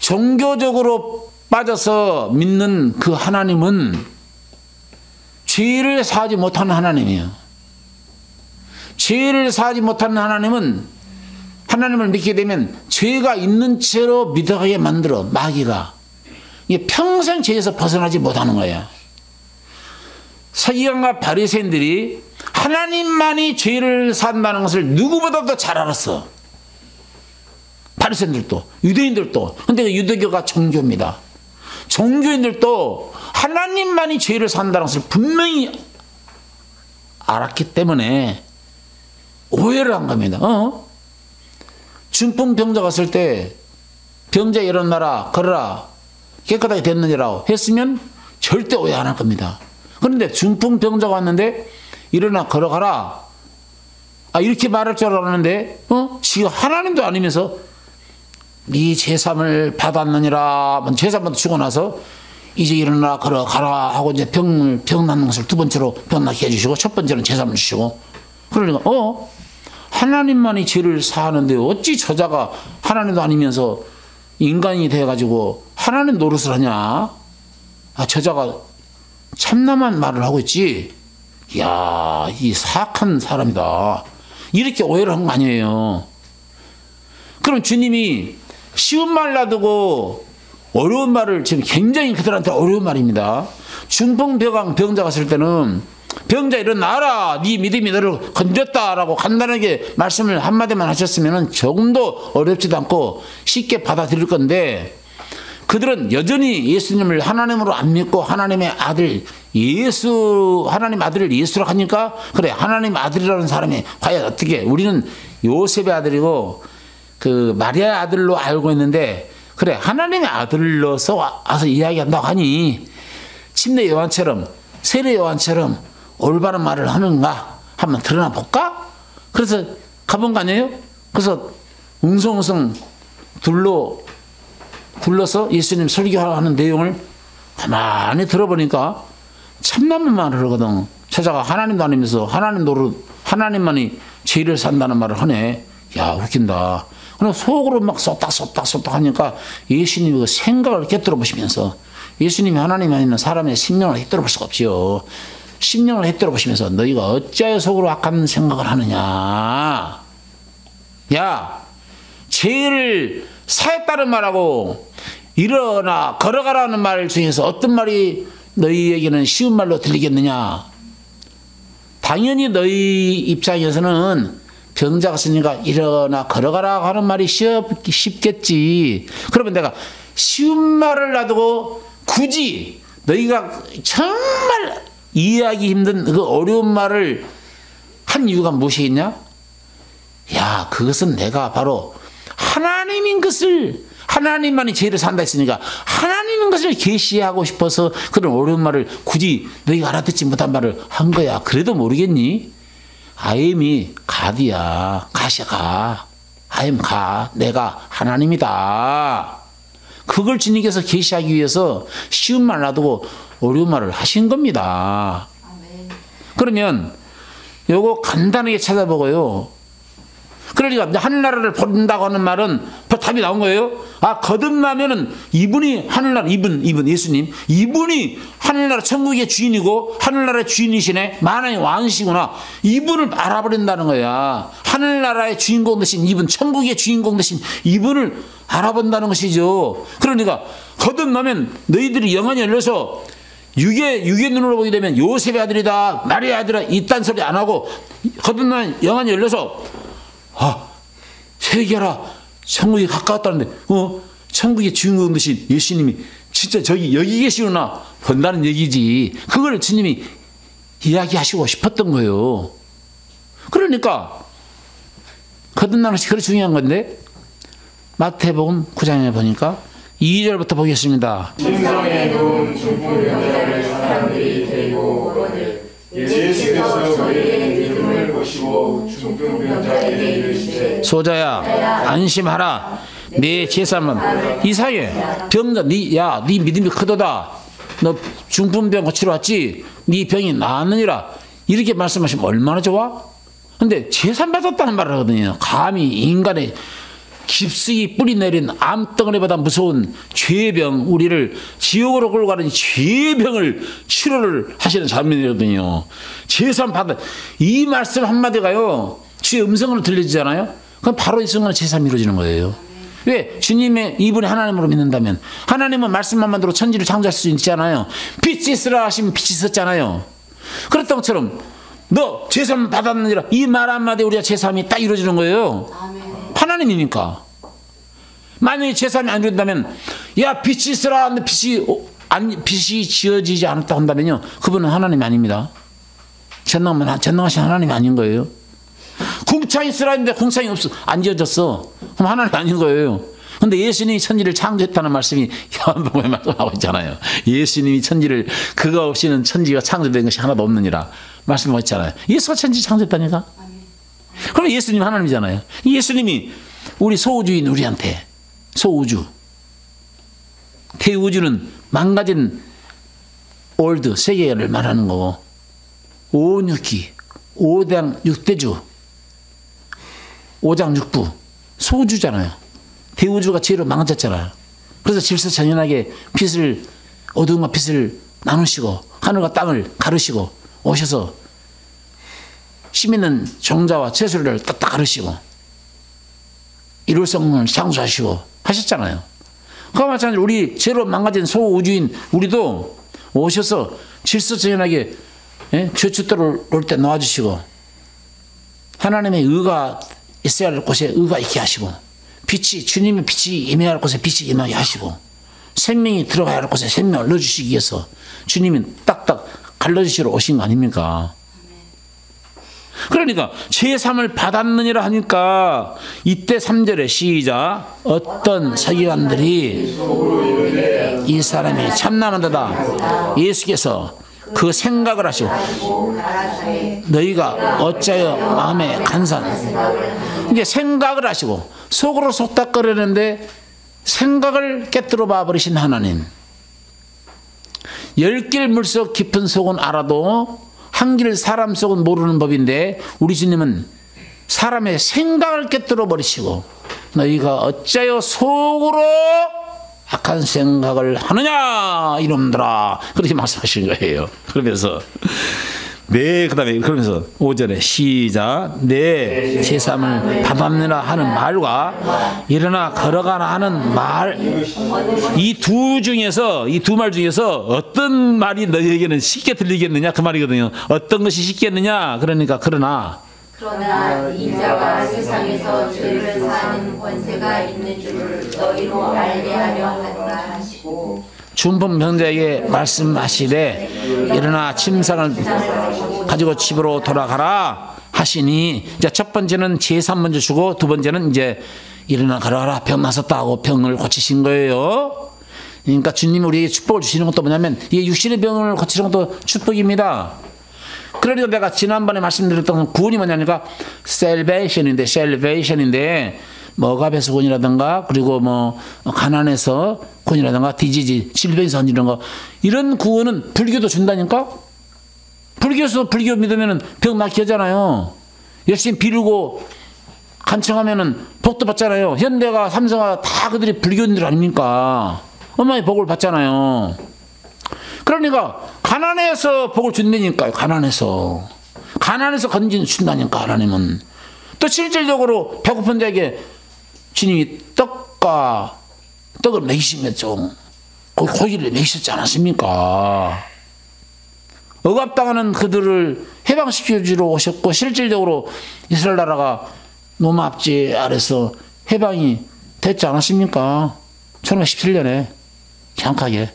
종교적으로 빠져서 믿는 그 하나님은 죄를 사하지 못하는 하나님이에요. 죄를 사하지 못하는 하나님은, 하나님을 믿게 되면 죄가 있는 채로 믿어가게 만들어, 마귀가. 이게 평생 죄에서 벗어나지 못하는 거야. 서기관과 바리새인들이 하나님만이 죄를 산다는 것을 누구보다도 잘 알았어. 바리새인들도, 유대인들도. 근데 유대교가 종교입니다. 종교인들도 하나님만이 죄를 산다는 것을 분명히 알았기 때문에 오해를 한 겁니다. 중풍병자 갔을 때 병자 일어나라, 걸어라, 깨끗하게 됐느니라고 했으면 절대 오해 안 할 겁니다. 그런데 중풍병자가 왔는데 일어나 걸어가라, 이렇게 말할 줄 알았는데 지가 하나님도 아니면서 네 제삼을 받았느니라, 제삼부터 주고 나서 이제 일어나 걸어가라 하고 이제 병 낫는 것을 두 번째로 병 낫게 해주시고 첫 번째는 제삼을 주시고. 그러니까 하나님만이 죄를 사하는데 어찌 저자가 하나님도 아니면서 인간이 돼가지고 하나님 노릇을 하냐? 저자가 참남한 말을 하고 있지. 이야, 이 사악한 사람이다. 이렇게 오해를 한 거 아니에요. 그럼 주님이 쉬운 말 놔두고 어려운 말을, 지금 굉장히 그들한테 어려운 말입니다. 중풍병 병자 갔을 때는 병자 일어나라, 네 믿음이 너를 건졌다라고 간단하게 말씀을 한마디만 하셨으면 조금도 어렵지도 않고 쉽게 받아들일 건데, 그들은 여전히 예수님을 하나님으로 안 믿고 하나님의 아들 예수, 하나님 아들을 예수라고 하니까, 그래 하나님 아들이라는 사람이 과연 어떻게, 우리는 요셉의 아들이고 그 마리아의 아들로 알고 있는데, 그래 하나님의 아들로서 와서 이야기한다고 하니 침례 요한처럼, 세례 요한처럼 올바른 말을 하는가 한번 드러나 볼까? 그래서 가본 거 아니에요? 그래서 웅성웅성 둘러서 예수님 설교하는 내용을 가만히 들어보니까 참나만 말을 하거든. 저자가 하나님도 아니면서 하나님 노릇, 하나님만이 죄를 산다는 말을 하네. 야, 웃긴다. 그럼 속으로 막 쏟닥 하니까 예수님이 그 생각을 꿰뚫어 보시면서, 예수님이 하나님이 아니면 사람의 심령을 꿰뚫어 볼 수가 없지요. 심령을 꿰뚫어 보시면서 너희가 어찌하여 속으로 악한 생각을 하느냐. 야, 죄를 사했다는 말하고 일어나 걸어가라는 말 중에서 어떤 말이 너희에게는 쉬운 말로 들리겠느냐. 당연히 너희 입장에서는 병자가 있으니까 일어나 걸어가라 하는 말이 쉽겠지. 그러면 내가 쉬운 말을 놔두고 굳이 너희가 정말 이해하기 힘든 그 어려운 말을 한 이유가 무엇이겠냐? 야, 그것은 내가 바로 하나님인 것을, 하나님만이 죄를 산다 했으니까 하나님인 것을 계시하고 싶어서 그런 어려운 말을 굳이 너희가 알아듣지 못한 말을 한 거야. 그래도 모르겠니? I am이 God이야. 가시가. I am God. 내가 하나님이다. 그걸 주님께서 계시하기 위해서 쉬운 말 놔두고 어려운 말을 하신 겁니다. 그러면 요거 간단하게 찾아보고요. 그러니까 하늘나라를 본다고 하는 말은 답이 나온 거예요. 거듭나면은 이분이 하늘나라, 이분 예수님, 이분이 하늘나라 천국의 주인이고 하늘나라의 주인이시네, 만왕의 왕이시구나, 이분을 알아버린다는 거야. 하늘나라의 주인공 대신 이분, 천국의 주인공 대신 이분을 알아본다는 것이죠. 그러니까 거듭나면 너희들이 영안이 열려서 육의 눈으로 보게 되면 요셉의 아들이다, 마리아의 아들이다 이딴 소리 안 하고 거듭나면 영안이 열려서 회개하라, 천국이 가까웠다는데 천국의 주인공 되신 예수님이 진짜 여기 계시구나 본다는 얘기지. 그걸 주님이 이야기하시고 싶었던 거예요. 그러니까 거듭나는 것이 그렇게 중요한 건데, 마태복음 9장에 보니까 2절부터 보겠습니다. 침상에 누운 중풍병자를 사람들이 데리고 오거늘 예수께서 저희의 믿음을 보시고 중풍병자에게 이르시되 소자야 안심하라, 내 제삼은 이상해. 병자, 네 믿음이 크도다. 너 중풍병 고치러 왔지? 네 병이 나았느니라. 이렇게 말씀하시면 얼마나 좋아? 근데 제삼 받았다는 말을 하거든요. 감히 인간의 깊숙이 뿌리 내린 암덩어리보다 무서운 죄병, 우리를 지옥으로 끌고 가는 죄병을 치료를 하시는 자매이거든요. 제삼 받아, 이 말씀 한마디가요, 주의 음성으로 들려지잖아요. 그럼 바로 이 순간 제삼이 이루어지는 거예요. 왜? 주님의 이분이 하나님으로 믿는다면, 하나님은 말씀만 들어 천지를 창조할 수 있잖아요. 빛이 있으라 하시면 빛이 있었잖아요. 그랬던 것처럼 너 제삼 받았느니라, 이 말 한마디에 우리가 제삼이 딱 이루어지는 거예요. 하나님이니까. 만약에 제삼이 안 이룬다면, 야 빛이 있으라 하는데 빛이 지어지지 않았다 한다면요, 그분은 하나님이 아닙니다. 전능하신 하나님이 아닌 거예요. 궁창이 있으라 했는데 궁창이 안 지어졌어. 그럼 하나님 아닌 거예요. 근데 예수님이 천지를 창조했다는 말씀이 요한복음에 말씀하고 있잖아요. 예수님이 천지를, 그가 없이는 천지가 창조된 것이 하나도 없느니라 말씀하고 있잖아요. 예수가 천지 창조했다니까. 그럼 예수님이 하나님이잖아요. 예수님이 우리 소우주인 우리한테, 소우주, 대우주는 망가진 올드 세계를 말하는 거고, 오육기, 5당 6대주, 5장 6부, 소우주잖아요. 대우주가 죄로 망가졌잖아요. 그래서 질서정연하게 빛을, 어두움과 빛을 나누시고 하늘과 땅을 가르시고 오셔서 심 있는 종자와 채소를 딱딱 가르시고 일월성을 창조하시고 하셨잖아요. 그와 마찬가지로 우리 죄로 망가진 소우주인 우리도 오셔서 질서정연하게 죄춧돌을 놓을 때 놓아주시고, 하나님의 의가 있어야 할 곳에 의가 있게 하시고, 빛이, 주님의 빛이 임해야 할 곳에 빛이 임하게 하시고, 생명이 들어가야 할 곳에 생명을 넣어주시기 위해서 주님이 딱딱 갈라주시러 오신 거 아닙니까? 그러니까 제3을 받았느니라 하니까 이때 3절에 시작, 어떤 서기관들이 이 사람이 참남하다, 예수께서 그 생각을 하시고, 너희가 어찌하여 마음에 간산, 이제 생각을 하시고, 속으로 속닥거리는데 생각을 깨뜨려 봐버리신 하나님. 10길 물속 깊은 속은 알아도 한 길 사람 속은 모르는 법인데, 우리 주님은 사람의 생각을 깨뜨려 버리시고, 너희가 어찌하여 속으로 악한 생각을 하느냐 이놈들아, 그렇게 말씀하시는 거예요. 그러면서 네, 그다음에 그러면서 5절에 시작, 내 제3을 받았느라 하는 말과 일어나 걸어가라 하는 말, 이 두 말 중에서 어떤 말이 너희에게는 쉽게 들리겠느냐, 그 말이거든요. 어떤 것이 쉽겠느냐, 그러니까 그러나 인자가 세상에서 죄를 사는 권세가 있는 줄을 너희로 알게 하려 한다 하시고, 중풍 병자에게 말씀하시되 일어나 침상을 가지고 집으로 돌아가라 하시니, 이제 첫 번째는 제3 먼저 주고, 두 번째는 이제 일어나 걸어가라, 병 나섰다 하고 병을 고치신 거예요. 그러니까 주님이 우리에게 축복을 주시는 것도 뭐냐면, 이게 육신의 병을 고치는 것도 축복입니다. 그러니까 내가 지난번에 말씀드렸던 구원이 뭐냐니까 salvation인데 뭐 억압에서 구원이라든가, 그리고 뭐 가난에서 구원이라든가, 디지지, 질병에서 이런 거, 이런 구원은 불교도 준다니까. 불교에서 불교 믿으면은 병 낫게 하잖아요. 열심히 비르고 간청하면은 복도 받잖아요. 현대가, 삼성가 다 그들이 불교인들 아닙니까? 엄마의 복을 받잖아요. 그러니까 가난해서 복을 준다니까요. 가난해서 건진준다니까 하나님은. 또 실질적으로 배고픈 자에게 주님이 떡을 먹이시면 좀 고기를 먹이셨지 않았습니까? 억압당하는 그들을 해방시켜주러 오셨고, 실질적으로 이스라엘 나라가 로마 압제 아래서 해방이 됐지 않았습니까? 1917년에 정확하게.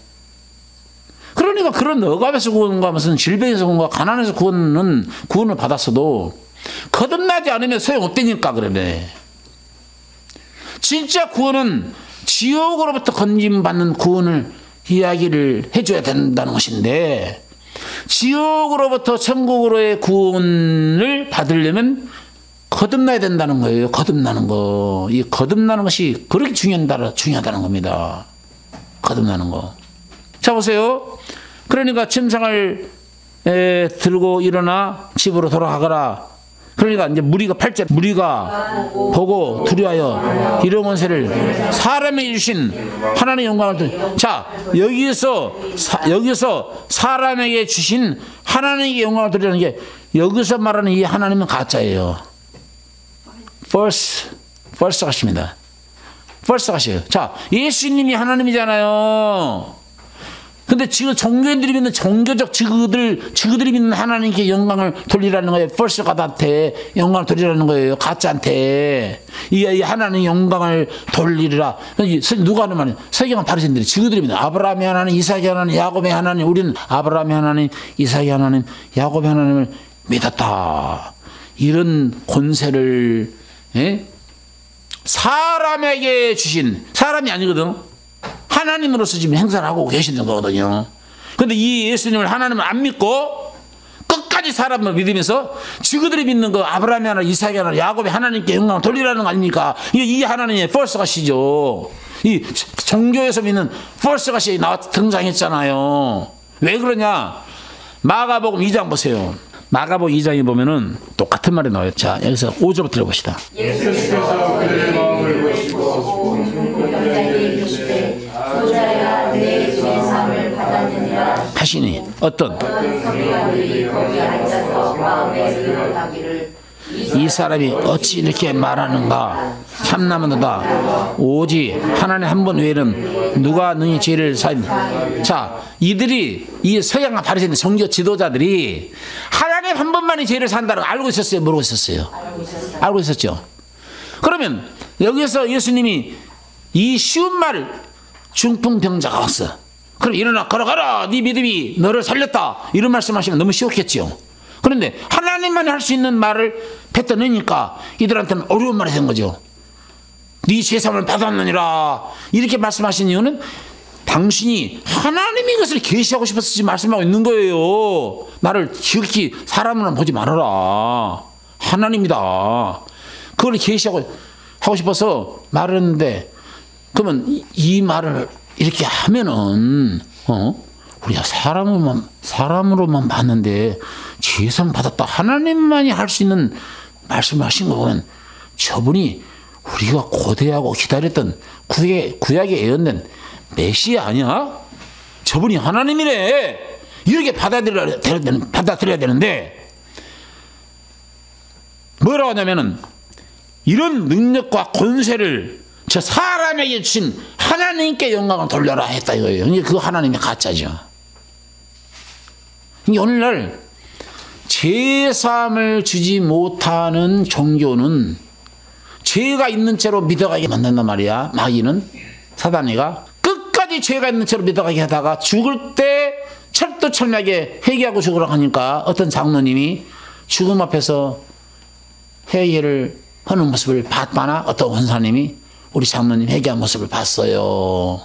그러니까 그런 억압에서 구원과 무슨 질병에서 구원과 가난에서 구원을 받았어도 거듭나지 않으면 소용없다니까. 그러네. 진짜 구원은 지옥으로부터 건짐받는 구원을 이야기를 해줘야 된다는 것인데, 지옥으로부터 천국으로의 구원을 받으려면 거듭나야 된다는 거예요. 거듭나는 거. 이 거듭나는 것이 그렇게 중요하다는 겁니다. 거듭나는 거. 자, 보세요. 그러니까 침상을 들고 일어나 집으로 돌아가거라. 그러니까 이제 무리가 8절 무리가 보고 두려워하여 이런 권세를 사람에게 주신 하나님의 영광을 자 여기서 사람에게 주신 하나님의 영광을 드리는 게 여기서 말하는 이 하나님은 가짜예요. false 가십니다. false 가셔요. 자 예수님이 하나님이잖아요. 근데 지금 종교인들이 믿는 종교적 지그들이 믿는 하나님께 영광을 돌리라는 거예요. false god한테 영광을 돌리라는 거예요. 가짜한테 이 하나님 영광을 돌리라. 누가 하는 말이에요? 서기관 바리새인들이 지그들이 믿는 아브라함의 하나님, 이삭의 하나님, 야곱의 하나님. 우리는 아브라함의 하나님, 이삭의 하나님, 야곱의 하나님을 믿었다. 이런 권세를 사람에게 주신 사람이 아니거든. 하나님으로서 지금 행사를 하고 계시는 거거든요. 그런데 이 예수님을 하나님을 안 믿고 끝까지 사람을 믿으면서 지그들이 믿는 그 아브라함의 하나님, 이삭의 하나님, 야곱의 하나님께 영광을 돌리라는 거 아닙니까? 이 하나님의 false god이죠. 이 종교에서 믿는 false god이 등장했잖아요. 왜 그러냐? 마가복음 2장 보세요. 마가복음 2장에 보면은 똑같은 말이 나와요. 자, 여기서 5절부터 들어봅시다. 예수께서 그들의 마음을 보시고 중풍병자에게 이르시되 소자야 내 죄사함을 받았느니라 하시니 어떤 서기관들이 거기 앉아서 마음에 의논하기를 이 사람이 어찌 이렇게 말하는가? 참나무다. 오직 하나님 한 분 외에는 누가 능히 죄를 사하니. 자, 이들이 이 서양과 바리새인 종교 지도자들이 하나님 한 분만이 죄를 산다는 걸 알고 있었어요? 모르고 있었어요? 알고 있었죠. 그러면 여기서 예수님이 이 쉬운 말을 중풍병자가 왔어. 그럼 일어나 걸어가라. 네 믿음이 너를 살렸다. 이런 말씀하시면 너무 쉬웠겠죠. 그런데 하나님만이 할 수 있는 말을 뱉어내니까 이들한테는 어려운 말이 된 거죠. 네 죄사함을 받았느니라. 이렇게 말씀하신 이유는 당신이 하나님이 이것을 계시하고 싶어서 지금 말씀하고 있는 거예요. 나를 지극히 사람으로는 보지 말아라. 하나님이다. 그걸 계시하고 싶어서 말을 했는데 그러면 이 말을 이렇게 하면은 우리가 사람으로만 봤는데 죄사함 받았다. 하나님만이 할 수 있는 말씀을 하신 거 보면 저분이 우리가 고대하고 기다렸던 구약에 예언된 메시아 아니야? 저분이 하나님이래. 이렇게 받아들여야 되는데 뭐라고 하냐면은 이런 능력과 권세를 저 사람에게 주신 하나님께 영광을 돌려라 했다 이거예요. 그 하나님이 가짜죠. 오늘날 죄사함을 주지 못하는 종교는 죄가 있는 채로 믿어가게 만든단 말이야. 마귀는 사단이가 끝까지 죄가 있는 채로 믿어가게 하다가 죽을 때 철두철미하게 회개하고 죽으라고 하니까 어떤 장로님이 죽음 앞에서 회개를 하는 모습을 봤다나 어떤 원사님이 우리 장로님 회개한 모습을 봤어요.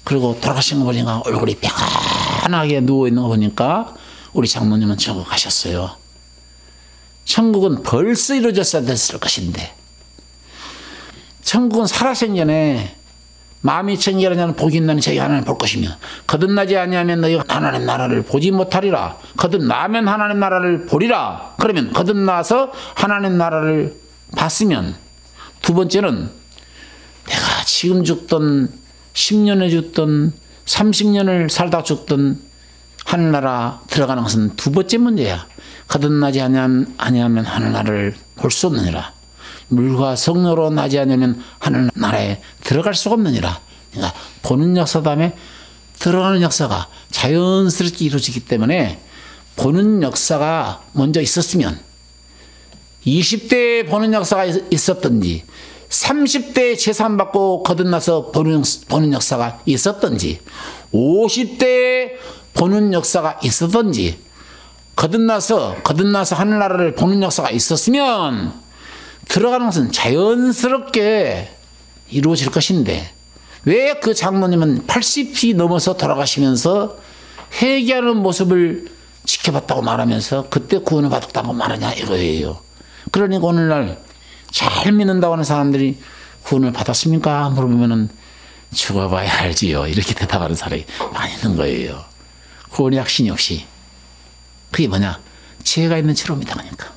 그리고 돌아가신 거 보니까 얼굴이 평안하게 누워있는 거 보니까 우리 장로님은 천국 가셨어요. 천국은 벌써 이루어졌어야 됐을 것인데 천국은 살아생전에 마음이 청결하냐는 복이 있나니 저희 하나님 볼 것이며 거듭나지 아니하면 너희가 하나님 나라를 보지 못하리라. 거듭나면 하나님 나라를 보리라. 그러면 거듭나서 하나님 나라를 봤으면 두 번째는 내가 지금 죽던 10년에 죽던 30년을 살다 죽던 하늘나라 들어가는 것은 두 번째 문제야. 거듭나지 아니하면 하늘나라를 볼 수 없느니라. 물과 성령으로 나지 않으면 하늘나라에 들어갈 수가 없느니라. 그러니까 보는 역사 다음에 들어가는 역사가 자연스럽게 이루어지기 때문에 보는 역사가 먼저 있었으면 20대에 보는 역사가 있었던지 30대에 재산 받고 거듭나서 보는 역사가 있었던지 50대에 보는 역사가 있었던지 거듭나서 하늘나라를 보는 역사가 있었으면 들어가는 것은 자연스럽게 이루어질 것인데 왜 그 장로님은 80이 넘어서 돌아가시면서 회개하는 모습을 지켜봤다고 말하면서 그때 구원을 받았다고 말하냐 이거예요. 그러니까 오늘날 잘 믿는다고 하는 사람들이 구원을 받았습니까? 물어보면은 죽어봐야 알지요. 이렇게 대답하는 사람이 많이 있는 거예요. 구원의 확신이 없이. 그게 뭐냐? 죄가 있는 채로 믿어가니까.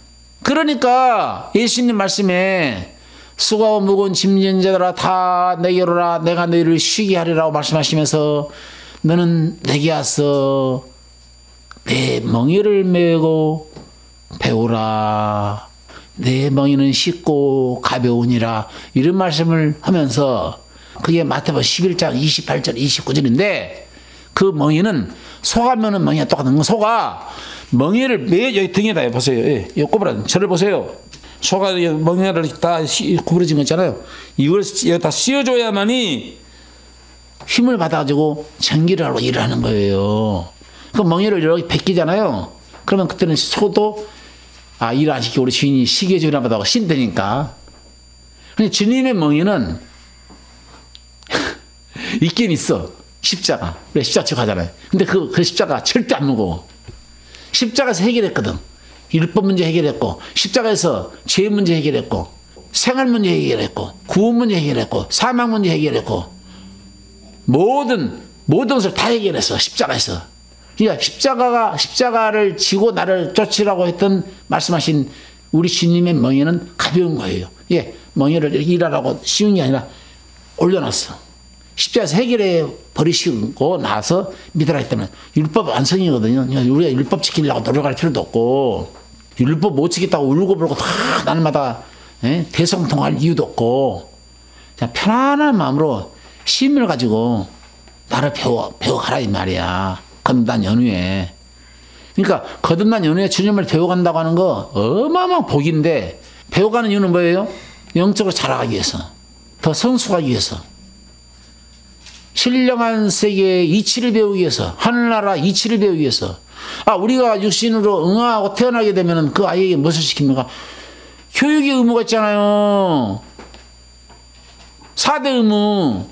그러니까 예수님 말씀에 수고하고 무거운 짐진 자들아 다 내게로 오라 내가 너희를 쉬게 하리라고 말씀하시면서 너는 내게 와서 내 멍에를 메고 배우라. 내 멍에는 쉽고 가벼우니라. 이런 말씀을 하면서 그게 마태복음 11장 28절 29절인데 그 멍에는 소가 메는 멍에가 똑같은 거. 소가 멍에를 여기 등에다 보세요. 예, 이 꼬부라 저를 보세요. 소가 멍에를 다 구부러진 거 있잖아요. 이걸 여기다 씌워줘야만이 힘을 받아가지고 전기를 하고 일을 하는 거예요. 그 멍에를 이렇게 벗기잖아요. 그러면 그때는 소도 일 안 시키고 우리 주인이 쉬게 해주나 보다 하고 쉰다니까. 근데 주님의 멍에는 있긴 있어. 십자가. 우리가 십자가 지고 가잖아요. 근데 그 십자가 절대 안 무거워. 십자가에서 해결했거든. 율법 문제 해결했고, 십자가에서 죄 문제 해결했고, 생활 문제 해결했고, 구원 문제 해결했고, 사망 문제 해결했고, 모든 것을 다 해결했어. 십자가에서. 그러니까 십자가를 지고 나를 쫓으라고 했던 말씀하신 우리 주님의 멍에는 가벼운 거예요. 예, 멍에를 일하라고 쉬운 게 아니라 올려놨어. 십자가에서 해결해 버리시고 나서 믿으라 했다면 율법 완성이거든요. 우리가 율법 지키려고 노력할 필요도 없고 율법 못 지켰다고 울고불고 다 날마다 대성통할 이유도 없고 그냥 편안한 마음으로 힘을 가지고 나를 배워가라 이 말이야. 거듭난 연후에. 그러니까 거듭난 연후에 주님을 배워간다고 하는 거 어마어마한 복인데 배워가는 이유는 뭐예요? 영적으로 자라가기 위해서, 더 성숙하기 위해서, 신령한 세계의 이치를 배우기 위해서, 하늘나라 이치를 배우기 위해서. 우리가 육신으로 응하고 태어나게 되면 그 아이에게 무엇을 시킵니까? 교육의 의무가 있잖아요. 4대 의무,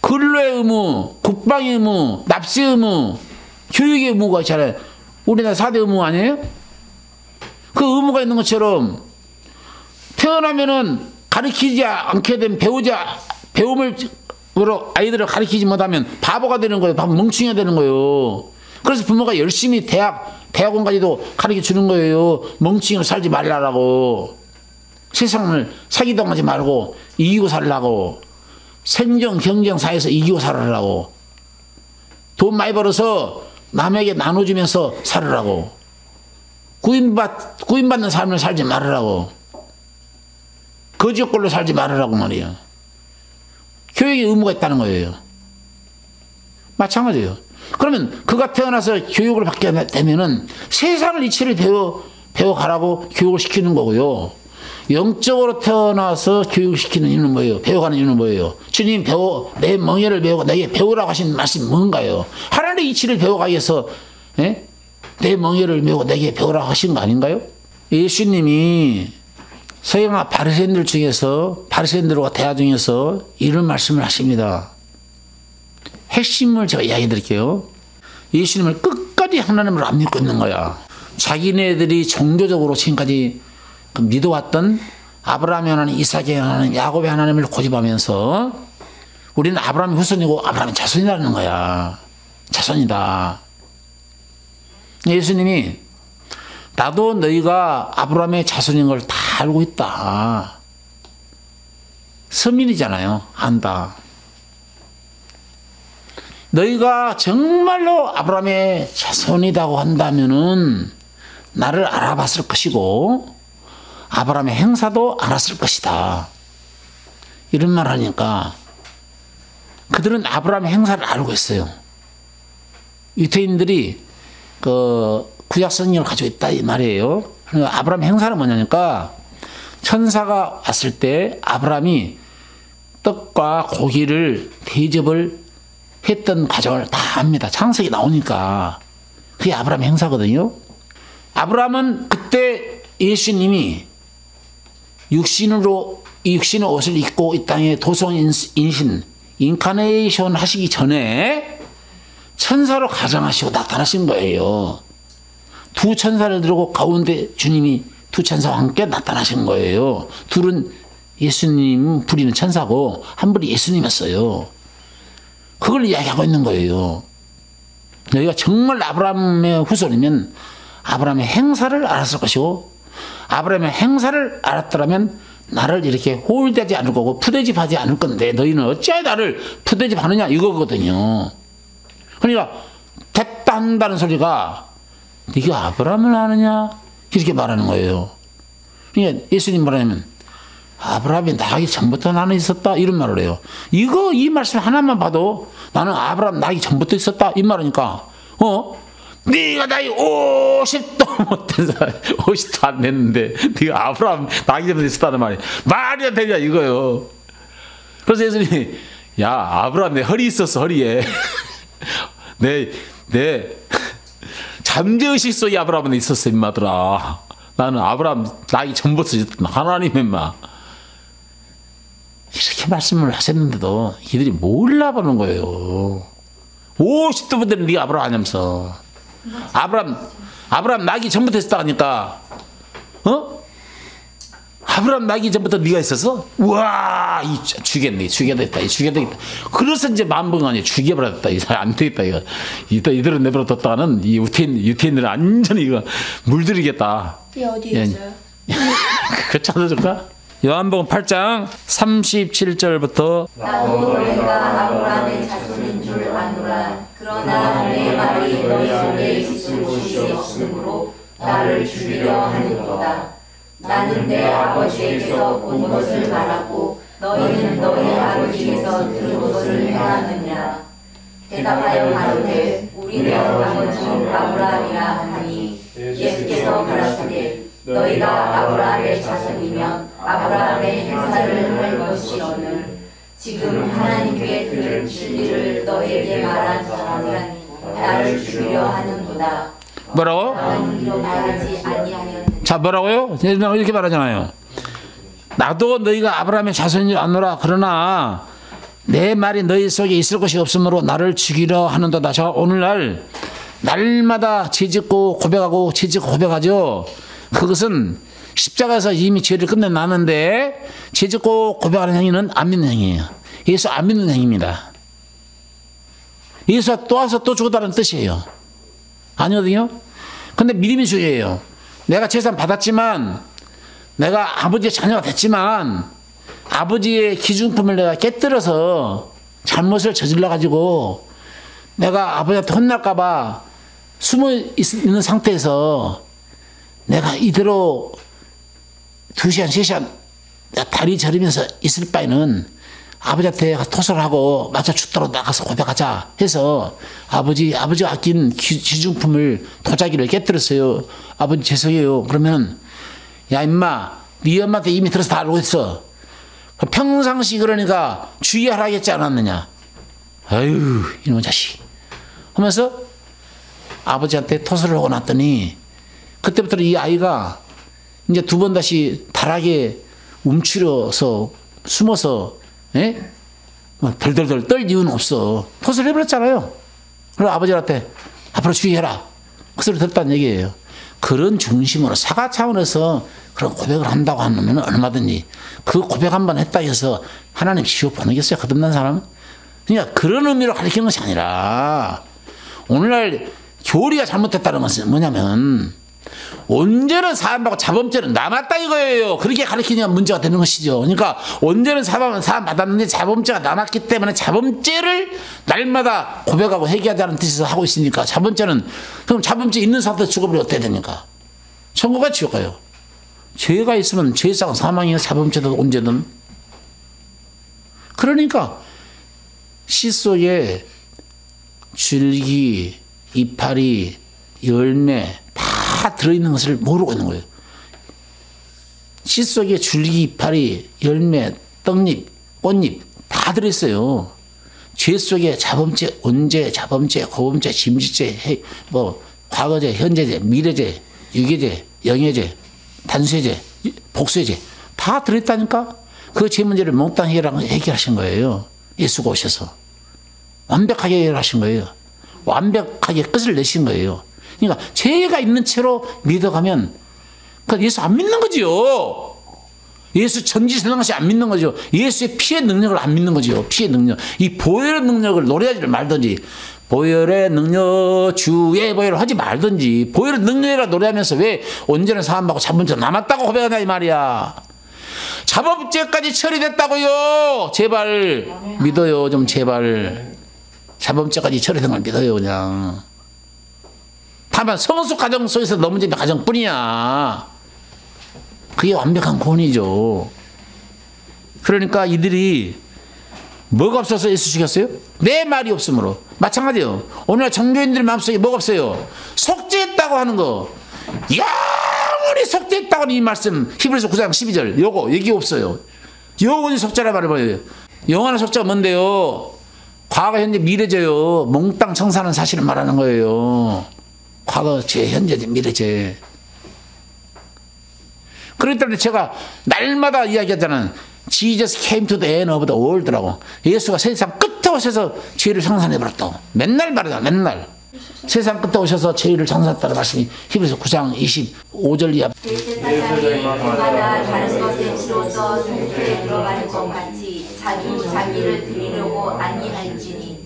근로의 의무, 국방의 의무, 납세의 의무, 교육의 의무가 있잖아요. 우리나라 4대 의무 아니에요? 그 의무가 있는 것처럼 태어나면은 가르치지 않게 되면 배움으로 아이들을 가르치지 못하면 바보가 되는 거예요. 멍충이가 되는 거예요. 그래서 부모가 열심히 대학원까지도 가르쳐 주는 거예요. 멍충이로 살지 말라고. 세상을 사기당하지 말고 이기고 살라고. 생존 경쟁 사회에서 이기고 살으라고. 돈 많이 벌어서 남에게 나눠주면서 살으라고. 구인받는 삶을 살지 말으라고. 거지꼴로 살지 말으라고 말이에요. 교육의 의무가 있다는 거예요. 마찬가지예요. 그러면 그가 태어나서 교육을 받게 되면은 세상을 이치를 배워가라고 교육을 시키는 거고요. 영적으로 태어나서 교육시키는 이유는 뭐예요? 배워가는 이유는 뭐예요? 주님 내 멍에를 배우고 내게 배우라고 하신 말씀이 뭔가요? 하나님의 이치를 배워가기 위해서 내 멍에를 배우고 내게 배우라고 하신 거 아닌가요? 예수님이 서양화 바리새인들 중에서 바리새인들과 대화 중에서 이런 말씀을 하십니다. 핵심을 제가 이야기 드릴게요. 예수님을 끝까지 하나님으로 안 믿고 있는 거야. 자기네들이 종교적으로 지금까지 믿어왔던 아브라함의 하나님, 이삭의 하나님, 야곱의 하나님을 고집하면서 우리는 아브라함의 후손이고 아브라함의 자손이라는 거야. 자손이다. 예수님이 나도 너희가 아브라함의 자손인 걸 다 알고 있다. 서민이잖아요. 안다. 너희가 정말로 아브라함의 자손이라고 한다면은 나를 알아봤을 것이고 아브라함의 행사도 알았을 것이다. 이런 말 하니까 그들은 아브라함의 행사를 알고 있어요. 유대인들이 구약 성경을 가지고 있다 이 말이에요. 아브라함 행사는 뭐냐니까 천사가 왔을 때 아브라함이 떡과 고기를 대접을 했던 과정을 다 압니다. 창세기 나오니까. 그게 아브라함 행사거든요. 아브라함은 그때 예수님이 육신의 옷을 입고 이 땅에 도성인신 인카네이션 하시기 전에 천사로 가장하시고 나타나신 거예요. 두 천사를 들고 가운데 주님이 두 천사와 함께 나타나신 거예요. 둘은 예수님 부리는 천사고 한 분이 예수님이었어요. 그걸 이야기하고 있는 거예요. 너희가 정말 아브라함의 후손이면 아브라함의 행사를 알았을 것이고 아브라함의 행사를 알았더라면 나를 이렇게 홀대하지 않을 거고 푸대집하지 않을 건데 너희는 어찌하여 나를 푸대집하느냐 이거거든요. 그러니까 됐다 한다는 소리가 네가 아브라함을 아느냐 이렇게 말하는 거예요. 그러니까 예수님 뭐라냐면 아브라함이 나기 전부터 나는 있었다 이런 말을 해요. 이 말씀 하나만 봐도 나는 아브라함 나기 전부터 있었다 이 말이니까 네가 나이 50도 못된 사람 50도 안 됐는데 네가 아브라함 나기 전부터 있었다는 말이 안 되냐 이거요. 그래서 예수님이 야 아브라함 내 허리 있었어 허리에 내 잠재의식 속에 아브라함은 있었어 임마들아. 나는 아브라함 나기 전부터 있었다 하나님의 마 이렇게 말씀을 하셨는데도 이들이 몰라보는 거예요. 50도 되는 네가 아브라함 아니면서 아브라함 나기 전부터 있었다 하니까 아브라함 나기 전부터 네가 있었어? 우와 죽여야겠다 그래서 이제 만번간에 죽여버렸다 이 사람 안 되겠다 이들은 내버려뒀다가는 이 유태인들은 완전히 이거 물들이겠다. 이 어디에 있어요? 그거 찾아줄까? 요한복음 8장 37절부터 나도 너희가 아브라함의 자손인 줄 아노라. 그러나 내 말이 너희 속에 있을 곳이 없으므로 나를 죽이려 하는도다. 나는 내 아버지에게서 본 것을 말하고 너희는 너희 아버지에게서 들은 것을 행하느냐. 대답하여 가로되 우리는 아버지 아브라함이라 하니 예수께서 가라사대 너희가 아브라함의 자손이면 아브라함의 행사를 할 것이오늘 지금 하나님께 들은 진리를 너희에게 말한 자라니 나를 죽이려 하는도다. 뭐라고? 자 뭐라고요? 이렇게 말하잖아요. 나도 너희가 아브라함의 자손인 줄 아노라. 그러나 내 말이 너희 속에 있을 것이 없으므로 나를 죽이려 하는도다. 자 오늘날 날마다 죄짓고 고백하고 죄짓고 고백하죠. 그것은 십자가에서 이미 죄를 끝내놨는데 죄짓고 고백하는 행위는 안 믿는 행위예요. 예수 안 믿는 행위입니다. 예수가 또 와서 또 죽었다는 뜻이에요. 아니거든요. 근데 믿음이 중요해요. 내가 재산 받았지만 내가 아버지의 자녀가 됐지만 아버지의 기준품을 내가 깨뜨려서 잘못을 저질러 가지고 내가 아버지한테 혼날까 봐 숨어 있는 상태에서 내가 이대로 2시간 3시간 다리 저리면서 있을 바에는 아버지한테 토설을 하고 맞아 죽도록 나가서 고백하자 해서 아버지가 아낀 기중품을 도자기를 깨뜨렸어요. 아버지 죄송해요. 그러면 야 임마 네 엄마한테 이미 들어서 다 알고 있어. 평상시 그러니까 주의하라겠지 않았느냐. 아유 이놈의 자식 하면서 아버지한테 토설을 하고 났더니 그때부터 이 아이가 이제 2번 다시 다락에 움츠려서 숨어서 덜덜덜 떨 이유는 없어. 토설을 해버렸잖아요. 그래서 아버지한테 앞으로 주의해라. 그 소리 들었다는 얘기예요. 그런 중심으로 사과 차원에서 그런 고백을 한다고 하면 얼마든지 그 고백 한번 했다 해서 하나님 지옥 보내겠어요? 거듭난 사람은? 그러니까 그런 의미로 가르치는 것이 아니라 오늘날 교리가 잘못됐다는 것은 뭐냐면 온전한 사함하고 자범죄는 남았다 이거예요. 그렇게 가르치니까 문제가 되는 것이죠. 그러니까 온전한 사함 받았는데 자범죄가 남았기 때문에 자범죄를 날마다 고백하고 회개하자는 뜻에서 하고 있으니까 자범죄는 그럼 자범죄 있는 상태에서 죽어버리면 어떻게 됩니까? 천국과 지옥 가요. 죄가 있으면 죄상 사망이요 자범죄도 언제든. 그러니까 씨 속에 줄기, 이파리, 열매 다 들어있는 것을 모르고 있는 거예요. 씨 속에 줄기, 이파리, 열매, 떡잎, 꽃잎 다 들어있어요. 죄 속에 자범죄, 언제, 자범죄, 고범죄, 짐짓죄, 과거죄, 현재죄, 미래죄, 유괴죄, 영예죄, 단수죄, 복수죄 다 들어있다니까. 그 죄 문제를 몽땅 해결하신 거예요. 예수가 오셔서 완벽하게 해결하신 거예요. 완벽하게 끝을 내신 거예요. 그러니까 죄가 있는 채로 믿어가면 그 예수 안 믿는 거지요. 예수 전지전능하시 안 믿는 거죠. 예수의 피의 능력을 안 믿는 거죠. 피의 능력. 이 보혈의 능력을 노래하지를 말든지 보혈의 능력 주의 보혈을 하지 말든지 보혈의 능력이라 노래하면서 왜 언제나 사함받고 자범죄 남았다고 고백하냐 이 말이야. 자범죄까지 처리됐다고요. 제발 믿어요. 좀 제발 자범죄까지 처리된 걸 믿어요. 그냥 다만 성숙 가정 속에서 넘어진 가정뿐이야. 그게 완벽한 구원이죠. 그러니까 이들이 뭐가 없어서 예수 죽였어요? 내 말이 없으므로. 마찬가지예요. 오늘날 종교인들 마음속에 뭐가 없어요? 속죄했다고 하는 거. 영원히 속죄했다고 이 말씀 히브리서 9장 12절 요거 얘기 없어요. 영원히 속죄라 말해봐요. 영원한 속죄가 뭔데요? 과거 현재 미래죄요. 몽땅 청산한 사실을 말하는 거예요. 과거 죄 현재 미래죄. 그렇기 때문에 제가 날마다 이야기하잖아요. Jesus came to the end of the world라고. 예수가 세상 끝에 오셔서 죄를 청산해버렸다고. 맨날 말하잖아. 맨날. 세상 끝에 오셔서 죄를 청산했다는 말씀이 히브리서 9장 25절 이하. 대제사장이 해마다 다른 것에 치로서 성소에 들어가는 것 같이 자기를 드리려고 아니할지니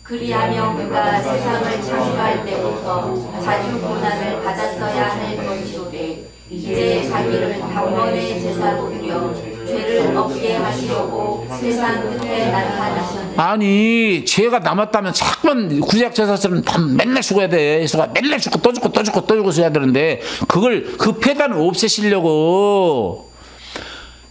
그리하면 그가 세상을 창조할 때부터 자주 고난을 받았어야 할 것이로되 이제 자기를 단번에 제사로 드려 죄를 없게 하시려고 세상 끝에 나타나셨느니라. 아니 죄가 남았다면 자꾸만 구약 제사처럼 맨날 죽어야 돼. 예수가 맨날 죽고 또 죽고 또 죽고 또 죽고 써야 되는데 그걸 그 폐단을 없애시려고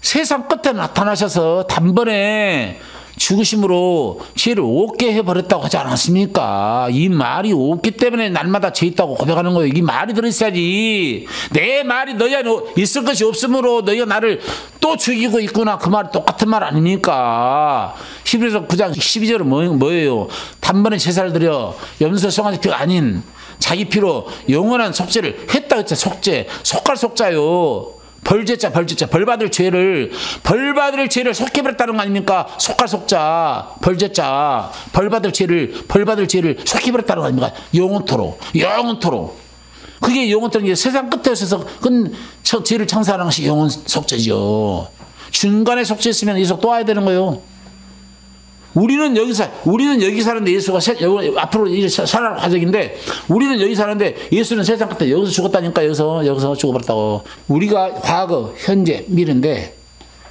세상 끝에 나타나셔서 단번에 죽으심으로 죄를 없게 해버렸다고 하지 않았습니까? 이 말이 없기 때문에 날마다 죄 있다고 고백하는 거예요. 이 말이 들어있어야지. 내 말이 너희 안에 있을 것이 없으므로 너희가 나를 또 죽이고 있구나. 그 말이 똑같은 말 아닙니까? 히브리서 9장 12절은 뭐예요? 단번에 제사를 드려 염소 송아지 피가 아닌 자기 피로 영원한 속죄를 했다 했죠. 속죄. 속할 속자요. 벌죄자 벌받을 죄를 속해버렸다는 거 아닙니까? 속할 속자 벌죄자 벌받을 죄를 속해버렸다는 거 아닙니까? 영원토록 그게 영원토록 세상 끝에 오셔서 죄를 청산하는 것이 영원 속죄죠. 중간에 속죄했으면 예수 또 와야 되는 거예요. 우리는 여기 사는데 예수가 앞으로 살아갈 과정인데 우리는 여기 사는데 예수는 세상 끝에 여기서 죽었다니까. 여기서 죽어버렸다고. 우리가 과거 현재 미래인데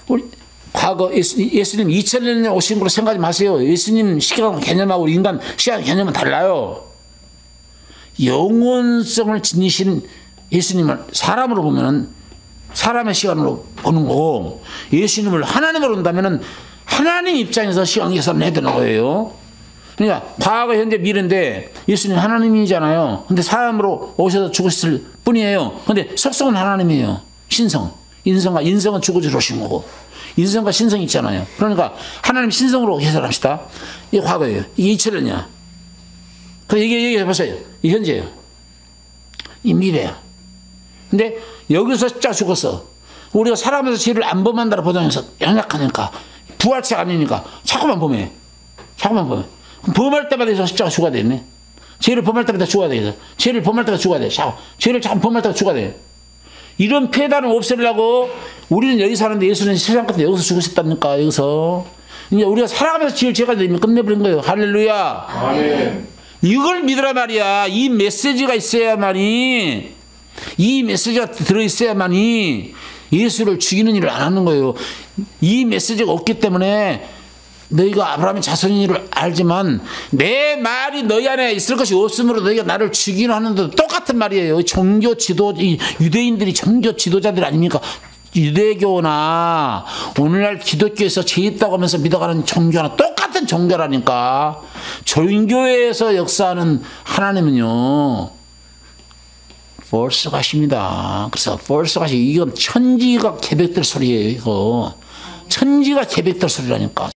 우리 과거 예수님 2000년에 오신 걸로 생각하지 마세요. 예수님 시간 개념하고 인간 시간 개념은 달라요. 영원성을 지니신 예수님을 사람으로 보면은 사람의 시간으로 보는 거고 예수님을 하나님으로 본다면은 하나님 입장에서 시간 계산을 해야 되는 거예요. 그러니까 과거 현재 미래인데 예수님 하나님이잖아요. 근데 사람으로 오셔서 죽으실 뿐이에요. 근데 속성은 하나님이에요. 신성. 인성은 죽어주러 오신 거고 인성과 신성이 있잖아요. 그러니까 하나님 신성으로 계산합시다. 이게 과거예요. 이게 2000년이야. 그 얘기해 보세요. 이 현재예요. 이 미래야. 근데 여기서 십자가 죽었어. 우리가 살아가면서 죄를 안 범한다고 보장해서 연약하니까 부활체가 아니니까 자꾸만 범해. 그럼 범할 때마다 십자가 죽어야 되네. 죄를 범할 때마다 죽어야 돼. 죄를 범할 때마다 죽어야 돼. 죄를 자꾸 범할 때마다 죽어야 돼. 이런 폐단을 없애려고 우리는 여기 사는데 예수는 세상 끝에 여기서 죽으셨답니까? 여기서. 이제 우리가 살아가면서 죄가 되면 끝내버린 거예요. 할렐루야. 아멘. 이걸 믿으라 말이야. 이 메시지가 있어야만이 이 메시지가 들어있어야만이 예수를 죽이는 일을 안 하는 거예요. 이 메시지가 없기 때문에 너희가 아브라함의 자손인 일을 알지만 내 말이 너희 안에 있을 것이 없으므로 너희가 나를 죽이려 하는데도 똑같은 말이에요. 유대인들이 종교 지도자들 아닙니까? 유대교나 오늘날 기독교에서 죄 있다고 하면서 믿어가는 종교나 똑같은 종교라니까. 종교에서 역사하는 하나님은요 false god입니다. 그래서 false god이 이건 천지가 계백될 소리예요. 이거 천지가 계백될 소리라니까.